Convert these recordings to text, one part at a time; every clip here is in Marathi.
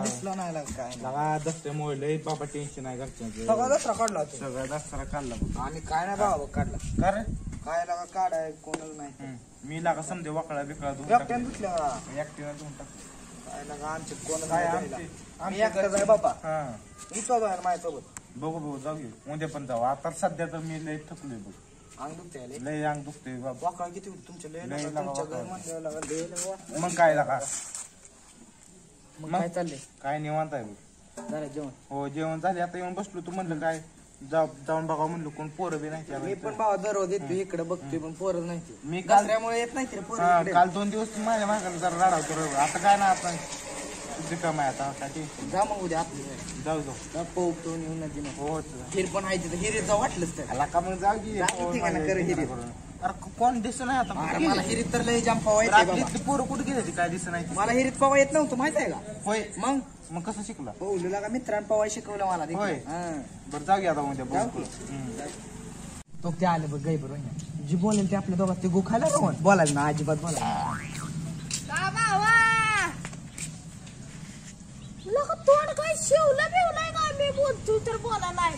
दिसला नाही लागा काय लगा दसरे मोडले बाबा टेन्शन आहे घरच्यांचं सगळा दसरा काढला होता सगळा दसरा काढला बघ आणि काय नाही बाबा काढला कारण काय लागा काढाय कोणाला नाही मी लागा समजे वाकडा बिकळा एकट्याने धुतल्या ऍक्टिव्ह धुवून टाकतो काय लागा आमचे कोण काय मी एकटाच आहे बाबा हा मी तो जाणार माझ्यासोबत बघू बघू जाऊ घेऊ उद्या पण जाऊ आता सध्या तर मी लय थकलोय बघ अंग दुखते लय अंग दुखतोय बाबा वाकळा किती होती तुमच्या लय लय लागा, लागा तुमच्या घर वाकळा. म्हणल्यावर लागा, लय लागा वाकळा. मग काय लागा मग काय चाललंय काय निवांत आहे बघ झालं जेवण हो जेवण झाले आता येऊन बसलो तू म्हणलं काय जाऊन बघा म्हणलं कोण पोरं बी नाही मी त्यावेळी. पण भावा दररोज येतो इकडे बघतोय पण पोरं नाही ते. मी काल दसऱ्यामुळे येत नाही ते हा, पोरं काल 2 दिवस माझ्या मागायला जरा राडावतो रे. आता काय ना आता रिकाम आहे आता काय टेन्शन. जा मग उद्या आपल्या जाऊ जाऊ पोहतो येऊन नदी हो हिर पण आहे तिथं हिरीत जाऊ वाटलंच तर आला का मग जाऊ की जा की ठिकाणं कर हिरी. अरे कोण दिसत नाही आता अरे मला हिरीत तर लय जाम पवा येते बाबा. रात्रीतली पोरं कुठे गेली काय दिसत नाही मला हिरीत पवा येत नव्हतं माहित आहे का होय मग मग कसं शिकला पोहलेला का मित्रांनी पवा शिकवलं मला देखील. होय. हा. बरं जाऊ की आता उद्या जाऊ बघू. की. तो ते आले बघ गाई बरोबर जी बोलेल ते आपल्या दोघात ते गो खायला का मग? बोलायला ना अजिबात बोला तोंड काय शिवलं बिवलंय का मी बोलतोय तर बोला नाही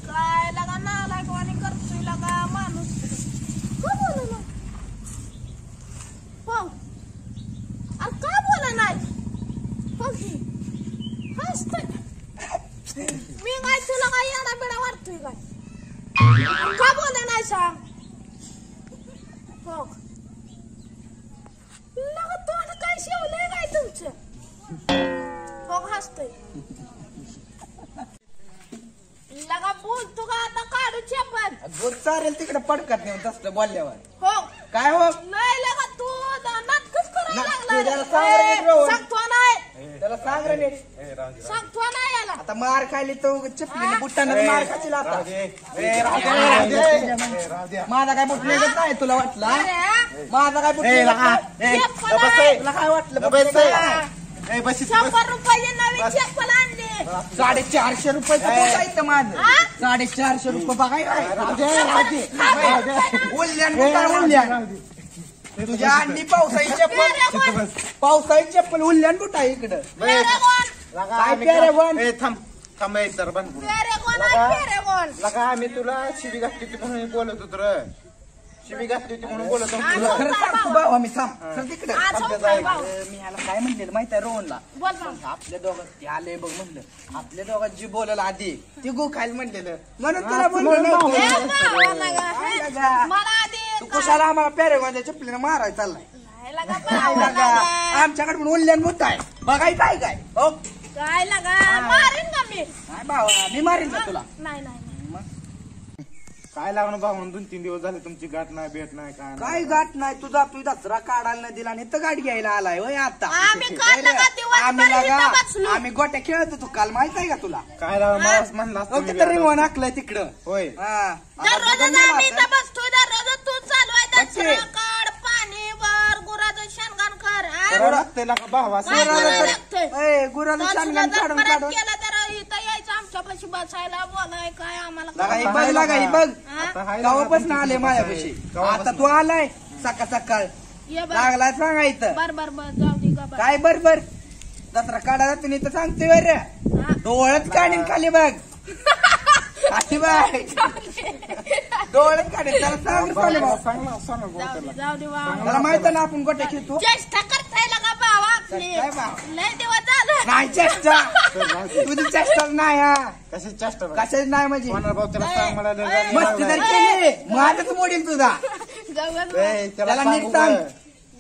काय लगा नालाय कोणी करतोय लगा माणूस का बोला ना हो अरे का बोला नाही हो की हसतोय मी काय तुला काय येडा बेडा वाटतोय काय का बोला नाही सांग हो लगा तोंड काय शिवलंय काय तुमचं हो हसतोय लगा बोलतो का आता काढू चेपल दूध चालेल तिकडे पडकत नाही तसलं बोलल्यावर हो काय हो नाही लगा तू नाटकच करायला नाटकं लागला जरा सांग रे नीट रोहन. सांगतो नाही त्याला सांग रे नीट. ए, राहू दे, सांगतो नाही याला आता मार खायली तो चपलीने बुट्टानं ए, मार खायची आता राहू दे. ए, राहू दे, राहू दे. राहू दे. ए, राहू दे. माझा काय बुट निघत नाही तुला वाटला अरे हा? माझा काय बुट ए, निघत लगा. नाही? ए, चप्पल बस आहे. ए. तुला काय वाटलं बुट बस निघत ए. नाही? ए, बस इथं, बस. 100 रुपये नवीन चप्पल आणली 450 रुपयाचं ए. बुट आहे इथं माझं हा? 450 रुपये बघाय काय राहू दे, राहू दे. राहू दे. उल्ल्यान बुटार उल्ल्यान राहू दे. तुझ्या अंडी पावसाळी चप्पल तिथं बस. पावसाळी चप्पल उल्ल्यान बुट आहे इकडं फेरे कोण लगा, काय आम्ही प्यारे का- वन? ए, थांब थांब एक जरा बंद करू. फेरे कोण लगा. फेरे कोण लगा आम्ही तुला शिवी घातली होती म्हणून बोलत होतो रे. शिवी घातली होती म्हणून बोलत होतो हा, तुला. खरं सांगतो भाऊ आम्ही थांब सर तिकडे आज होतंय भाऊ मी ह्याला काय म्हणलेलं माहिती आहे रोहनला बोल मग आपल्या दोघात ते आले बघ म्हणलं आपल्या दोघात जी बोलल आधी ती गो खायला म्हणलेलं म्हणून तुला बोललो ए, नव्हतं. भावा लगा. काय लगा? मला आधी तू कुशाला आम्हाला पॅरेगॉनच्या चपलीने मारायला चाललाय काय लगा काय भावा लगा? लगा. आमच्याकडे पण उल्ल्यान मोठा आहे बघायचं आहे काय हो काय लगा मारीन का मी काय भावा मी मारीन का तुला नाही नाही काय लागणार भाऊ 2-3 दिवस झाले तुमची गाठ नाही भेट नाही काय नाही. काय गाठ नाही तुझा तू दसरा काढायला नाही दिला आणि इथं गाठ घ्यायला आलाय होय आता आम्ही काढलं का दिवसभर आम्ही लगा इथं बसलो. आम्ही गोट्या खेळत होतो काल माहित आहे का तुला काय लागणार मला म्हणलं असतं मी तरी बी रिंगण आखलंय तिकडं होय हा आता दररोज बघून गेला आम्ही आता. इथं बसतोय दररोज तू चालू आहे बच्चे. दसरा काढ पाणी वर गुराचं शेणगाण कर हा? करावं लागतंय लागा भावा काय करावं लागतंय? ए, गुराला तर शानगान सुद्धा जर काढून परत काढून केलं तर इथं यायचं आमच्यापाशी बसायला बोलाय काय आम्हाला लगा ही कळत बघ लागा ही बघ हा? आता हाय गावापासून लागा आले तुमची माझ्यापाशी कसं आहे? आता गावापासून. तू आलाय सकाळ सकाळ ये बर लागलाय सांगा इथं बर बर बर जाऊ दे गा बर. काय बर बर दसरा काढायला तुम्ही तर सांगतोय बर हा? डोळ्यात काढीन खाली बघ खाली बघ डोळ्यात काढीन त्याला सांग सोने भाऊ. चांगला जाऊ दे जाऊ दे वा. त्याला माहित आहे ना आपण गोट्या खेळतो चेष्टा करताय लगा भावा आपली काय भाव? लय दिवस झालं नाही चेष्टा तुझी चेष्टा नाही हा कशी चेष्टा कशाच नाही म्हणजे होणार भाऊ त्याला सांग मला लय ए, जाम मस्ती लागलाय. जर केली माझच मोडील तुझा जाऊ दे. ए, त्याला त्याला सांग नीट सांग. उगाच.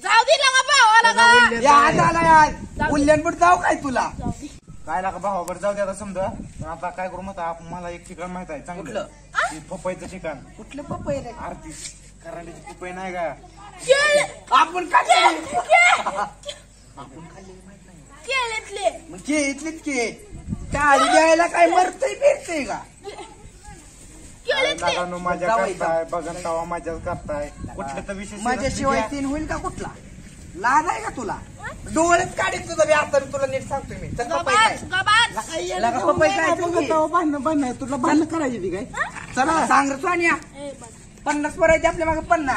जाऊ दे लगा भावा लगा या आज आला आज उल्ल्यानपूर जाऊ काय तुला जाऊ दे. काय लागा भावा बरं जाऊ दे आता समजा पण आता काय करू मग मला एक ठिकाण माहित आहे चांगलं कुठलं? ते पपईचं ठिकाण कुठलं पपई रे आरती कराडीची पपई नाही का केळ आपण काय केळीतले मग घे इथलीच की टाळी द्यायला काय मरतय फिरतय का केळीतले लागानो माझ्या जावई करताय बघन तवा माझ्याच करताय कुठलं तर विशेष माझ्याशिवाय तीन होईल का कुठला लाज आहे का तुला डोळ्यात काढीत तुझं बी आता तुला नीट सांगतोय मी चल पपई काय गबाज गबाज लगा पपई काय भांडण तुला भांडण करायची ती काय चला सांग रे सोनिया ए, बस. 50 भरायचे आपल्या मागे 50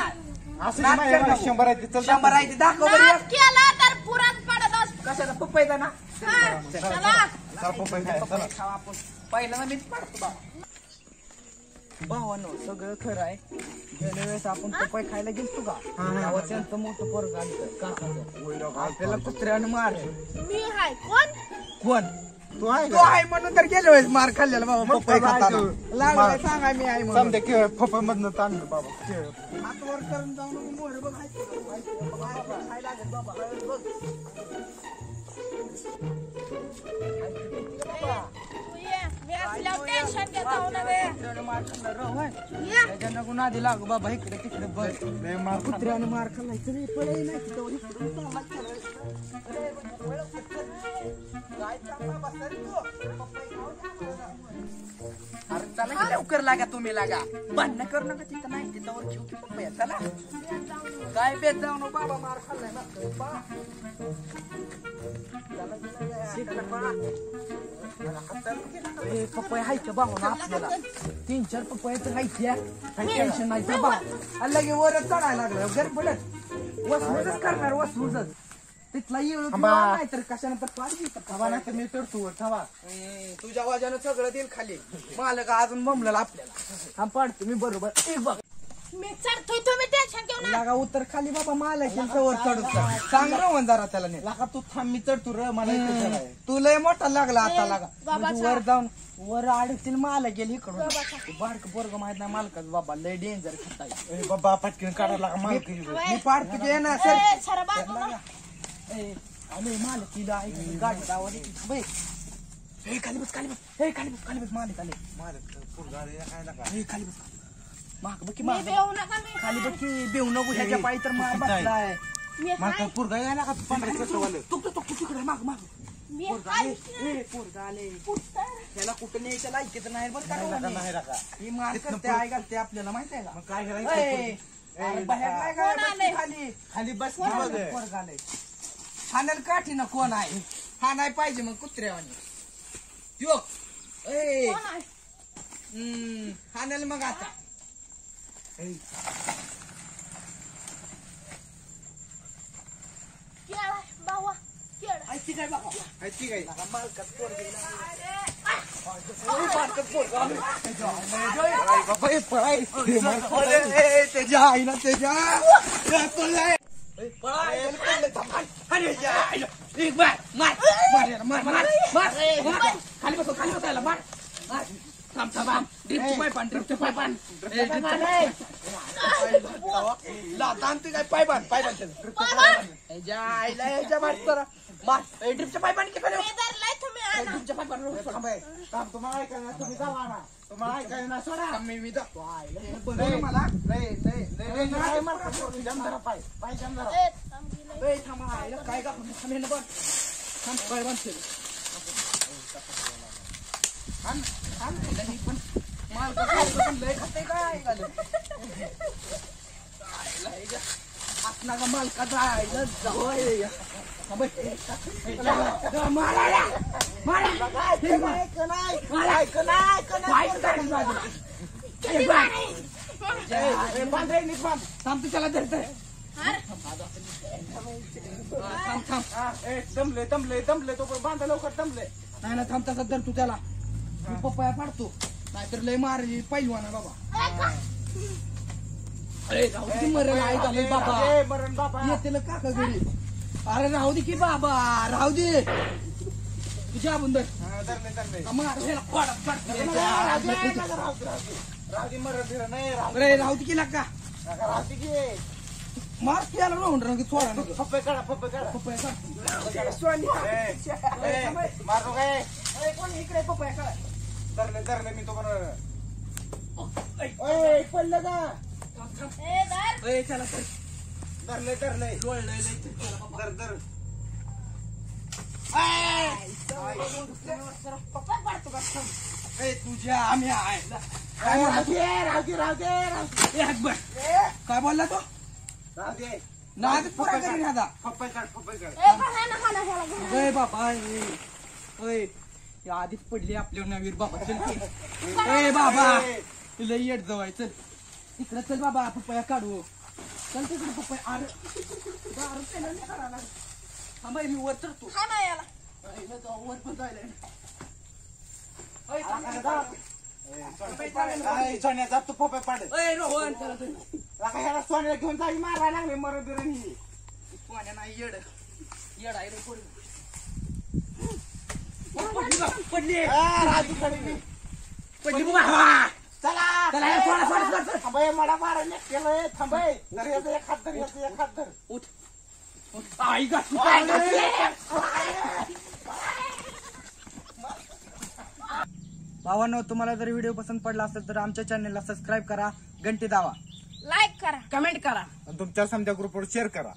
असं नाच नाही कर नको. 100 आहे ती चल 100 आहे ते दाखव बरं नाच एक. केला तर पुरात पडत असतो कशाला पप्पायचा ना हा, चला चला पपई खायला, चला. खावा आपण पहिल्यांदा मीच पाडतो बाबा भावानो सगळं खरं आहे गेल्या वेळेस आपण पपई खायला गेलतो का तेव्हा त्यांचं मोठं पोरग आलं काकाचं आपल्याला कुत्र्यानं मार मी हाय कोण कोण तू आहे तो आहे म्हणून तर गेल्या वेळेस मार खाल्लेला बाबा पपई खाताना लागलाय सांगा मी आहे म्हणून समजा खेळ पपई मधनं ताणलं बाबा खेळ हात वर करून जाऊन मोर बघ खायला लागेल बाबा बघ तू ये मी असल्यावर टेन्शन घेत जाऊ नव्हे ये त्याच्यानं गुन्हा आधी लागू बाबा इकडे तिकडे बघ लय मार खाल्ला. कुत्र्याने मार खाल्लाय तरी पळही नाही तिथं अरे चला की लवकर लागा तुम्ही लागा भांडणं करू नका तिथं नाही तिथं जीव की पप्पा चला काय बेत जाऊ नको बाबा मार खाल्लाय ना पप्पा हायच्या बाबा आपल्याला 3-4 पप्पा तर हायच्या काही टेन्शन नाही तर बा लगे वरच चढायला लागलं गडबडत वसवूजच करणार वसवूजच तिथला येऊ नाही तर कशाने तर पाणी थांबा नाही तर मी चढतो थांबा तुझ्या वाजानं सगळं देईल खाली मालक अजून बमलेला आपल्याला हा पाडतो मी बरोबर एक बघ मी चढतोय तुम्ही टेन्शन घेऊ नका लागा उतर खाली बाबा मालक वर चढत सांग रवण जरा त्याला नाही लागा तू थांब मी चढतो र मला इथे चढाय. तू लय मोठा लागला आता लागा बाबा म्हणजे वर जाऊन वर अडकतील मालक गेली इकडून बाबा बारक पोरग माहित नाही मालकाच बाबा लय डेंजर खाता ए बाबा पटकन काढायला लागा माल मी पाडतो की ना सर ए, सर बाजू ना. आले मालक तिला आहे गाडी दावा खाली बस खाली बस खाली बस मालक आले खाली बस माग बघ की मी माग बेऊ नका मी खाली बघ की बेऊ नको ह्याच्या पायी तर मार बसलाय मी हाय पुरगा यायला का पंधरा चटवाले तुक तिकडे माग माग मी पोरगा हाय आले पोरगा आले पुढचं. त्याला कुठं न्यायचं लायकीचं नाही बरं का नाही डोळ्याने. राका ही मार करते आई घालते आपल्याला माहिती आहे का मग काय ए, करायचं अरे बाहेर काय कोण काय आलंय? बसली खाली खाली बस कोण आलंय? पोरगा आलंय. हाणायला काठी ना कोण आहे हा नाही पाहिजे मग कुत्र्यावानी यो ए कोण आहे? हाणायला मग आता केळ आहे, बावा केळ. ऐकती काय बाबा ऐकती काय मालकात पोरगा बाबा हे पळाय त्याच्या आईला त्याच्या खाली बसायला मार ड्रिपचे पायपान लातान ते काय पायपान आईला ह्याच्या मार ड्रिपच्या पायपान की मी धरलाय तुम्ही आणा. ड्रिपच्या पायपान तुम्हाला ऐकायला तुम्ही जावा ना तुम्हाला ऐकायला ना सोडा मी जातो आईला लय मला लय मार खातो जमदारा पाय पाय जमदारा ए, थांब गेलंय. थांबा आईला काय का थांबेल बघ थांब पाय बांधते पण माल लय खाते काय आपला का मालका जायला जवळ थांब तू त्याला धरतय दमले दमले दमले तो बांधा लवकर दमले नाही ना थांब तसा धर तू त्याला तू पप्पाया पाडतो नाहीतर लय मारली पहिलवाना बाबा अरे राहू दे मरण आई झाले बाबा मरण बाबा येते काका घरी अरे राहू दे की बाबा राहू दे तुझ्या बुंदर धरले धरले राहू मरण धीर नाही अरे राहू दे की लागा राहते की मार त्याला राहून रंगी थोडा नको पप्पे काढा पप्पे काढा पप्पाया मारू काय कोण इकडे पप्पाया काय धरले धरले मी तो बरोबर पडलं का ए, धर. त्याला धरले धरले डोळलंय धर धर पप्पा पाडतो का तुझ्या आम्ही काय बोलला तो राहू दे नाही पुरा करीन आता पप्पे काढ पप्पे काढ ए, हाणा ना, हाणा ह्याला घे. अय बाबा अय आधीच पडली आपल्या नवीर बाबा चल ए बाबा तुला येट जवळ चल तिकडे चल बाबा पप्पाया काढू चल तिकडे पप्पाया अरे दारू पेला नाही काढायला थांबा मी वर चढतो हा ना याला वर पण जायला सोन्या जात तू पप्पा पाड रोहन चला तुम्ही ह्याला सोन्याला घेऊन जाई मारायला लागले मरण बिरण ही पाण्या नाही येड येड आहे रे पडली राजूकडे पडली बाबा चला चला सोडा सोडा सोडा थांबय मडा मारायला केलंय थांबय तर याचं एक हात धर याचं एक हात धर उठ आई गा भावांनो तुम्हाला जर व्हिडिओ पसंत पडला असेल तर आमच्या चॅनलला सबस्क्राईब करा घंटी दावा लाईक करा कमेंट करा तुमच्या समजा ग्रुपवर शेअर करा